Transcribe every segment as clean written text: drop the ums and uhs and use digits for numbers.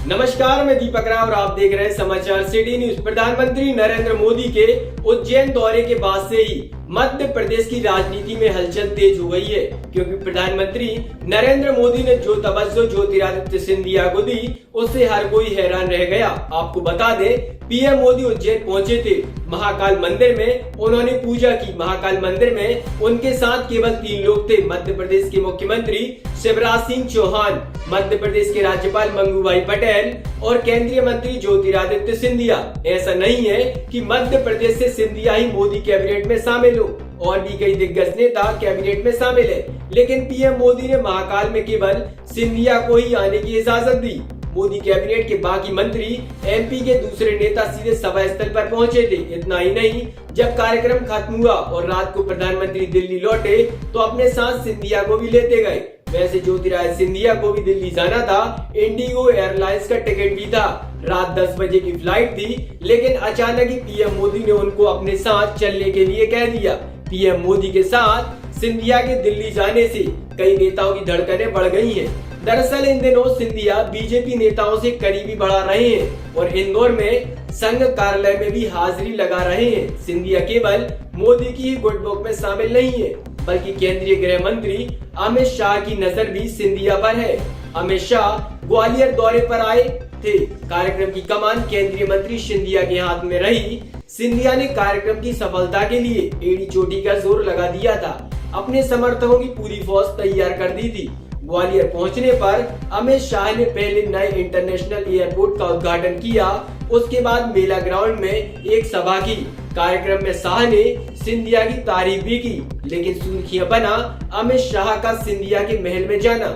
नमस्कार, मैं दीपक राव और आप देख रहे हैं समाचार सिटी न्यूज। प्रधानमंत्री नरेंद्र मोदी के उज्जैन दौरे के बाद से ही मध्य प्रदेश की राजनीति में हलचल तेज हो गई है, क्योंकि प्रधानमंत्री नरेंद्र मोदी ने जो तवज्जो ज्योतिरादित्य सिंधिया को दी, उससे हर कोई हैरान रह गया। आपको बता दें, पीएम मोदी उज्जैन पहुंचे थे। महाकाल मंदिर में उन्होंने पूजा की। महाकाल मंदिर में उनके साथ केवल 3 लोग थे: मध्य प्रदेश के मुख्यमंत्री शिवराज सिंह चौहान, मध्य प्रदेश के राज्यपाल मंगू भाई पटेल और केंद्रीय मंत्री ज्योतिरादित्य सिंधिया। ऐसा नहीं है कि मध्य प्रदेश से सिंधिया ही मोदी कैबिनेट में शामिल हो, और भी कई दिग्गज नेता कैबिनेट में शामिल है, लेकिन पीएम मोदी ने महाकाल में केवल सिंधिया को ही आने की इजाजत दी। मोदी कैबिनेट के बाकी मंत्री, एमपी के दूसरे नेता सीधे सभा स्थल पर पहुंचे थे। इतना ही नहीं, जब कार्यक्रम खत्म हुआ और रात को प्रधानमंत्री दिल्ली लौटे तो अपने साथ सिंधिया को भी लेते गए। वैसे ज्योतिरादित्य सिंधिया को भी दिल्ली जाना था। इंडिगो एयरलाइंस का टिकट भी था। रात 10 बजे की फ्लाइट थी, लेकिन अचानक ही पीएम मोदी ने उनको अपने साथ चलने के लिए कह दिया। पीएम मोदी के साथ सिंधिया के दिल्ली जाने से कई नेताओं की धड़कनें बढ़ गई हैं। दरअसल इन दिनों सिंधिया बीजेपी नेताओं से करीबी बढ़ा रहे हैं और इंदौर में संघ कार्यालय में भी हाजिरी लगा रहे हैं। सिंधिया केवल मोदी की ही गुड बुक में शामिल नहीं है, बल्कि केंद्रीय गृह मंत्री अमित शाह की नजर भी सिंधिया पर है। अमित शाह ग्वालियर दौरे पर आए थे। कार्यक्रम की कमान केंद्रीय मंत्री सिंधिया के हाथ में रही। सिंधिया ने कार्यक्रम की सफलता के लिए एड़ी चोटी का जोर लगा दिया था। अपने समर्थकों की पूरी फौज तैयार कर दी थी। ग्वालियर पहुंचने पर अमित शाह ने पहले नए इंटरनेशनल एयरपोर्ट का उद्घाटन किया। उसके बाद मेला ग्राउंड में एक सभा की। कार्यक्रम में शाह ने सिंधिया की तारीफ भी की, लेकिन सुर्खियां बना अमित शाह का सिंधिया के महल में जाना।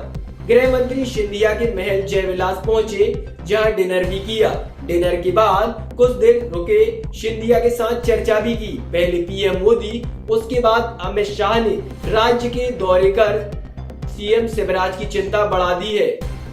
गृह मंत्री सिंधिया के महल जयविलास पहुंचे, जहां डिनर भी किया। डिनर के बाद कुछ देर रुके, सिंधिया के साथ चर्चा भी की। पहले पीएम मोदी, उसके बाद अमित शाह ने राज्य के दौरे कर सीएम शिवराज की चिंता बढ़ा दी है।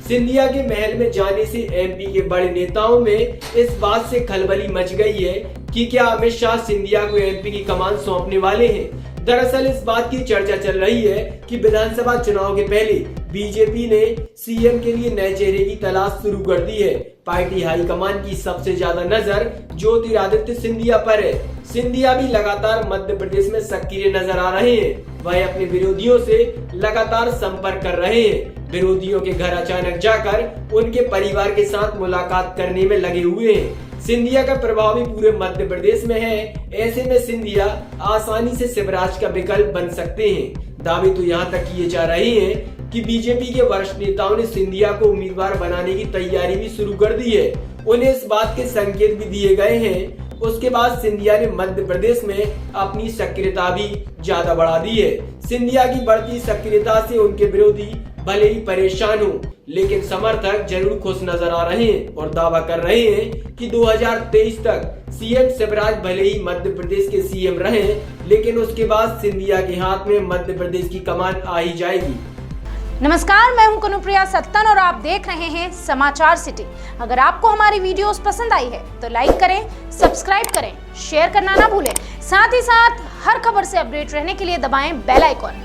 सिंधिया के महल में जाने से एमपी के बड़े नेताओं में इस बात से खलबली मच गई है कि क्या अमित शाह सिंधिया को एमपी की कमान सौंपने वाले हैं। दरअसल इस बात की चर्चा चल रही है कि विधानसभा चुनाव के पहले बीजेपी ने सीएम के लिए नए चेहरे की तलाश शुरू कर दी है। पार्टी हाईकमान की सबसे ज्यादा नजर ज्योतिरादित्य सिंधिया पर है। सिंधिया भी लगातार मध्य प्रदेश में सक्रिय नजर आ रहे हैं। वह अपने विरोधियों से लगातार संपर्क कर रहे हैं। विरोधियों के घर अचानक जाकर उनके परिवार के साथ मुलाकात करने में लगे हुए हैं। सिंधिया का प्रभाव भी पूरे मध्य प्रदेश में है। ऐसे में सिंधिया आसानी से शिवराज का विकल्प बन सकते हैं। दावे तो यहाँ तक किए जा रहे हैं कि बीजेपी के वरिष्ठ नेताओं ने सिंधिया को उम्मीदवार बनाने की तैयारी भी शुरू कर दी है। उन्हें इस बात के संकेत भी दिए गए हैं। उसके बाद सिंधिया ने मध्य प्रदेश में अपनी सक्रियता भी ज्यादा बढ़ा दी है। सिंधिया की बढ़ती सक्रियता से उनके विरोधी भले ही परेशान हो, लेकिन समर्थक जरूर खुश नजर आ रहे हैं और दावा कर रहे हैं कि 2023 तक सीएम शिवराज भले ही मध्य प्रदेश के सीएम रहे, लेकिन उसके बाद सिंधिया के हाथ में मध्य प्रदेश की कमान आ ही जाएगी। नमस्कार, मैं हूं कनुप्रिया सत्तन और आप देख रहे हैं समाचार सिटी। अगर आपको हमारी वीडियोस पसंद आई है तो लाइक करें, सब्सक्राइब करें, शेयर करना ना भूलें। साथ ही साथ हर खबर से अपडेट रहने के लिए दबाएं बेल आइकॉन।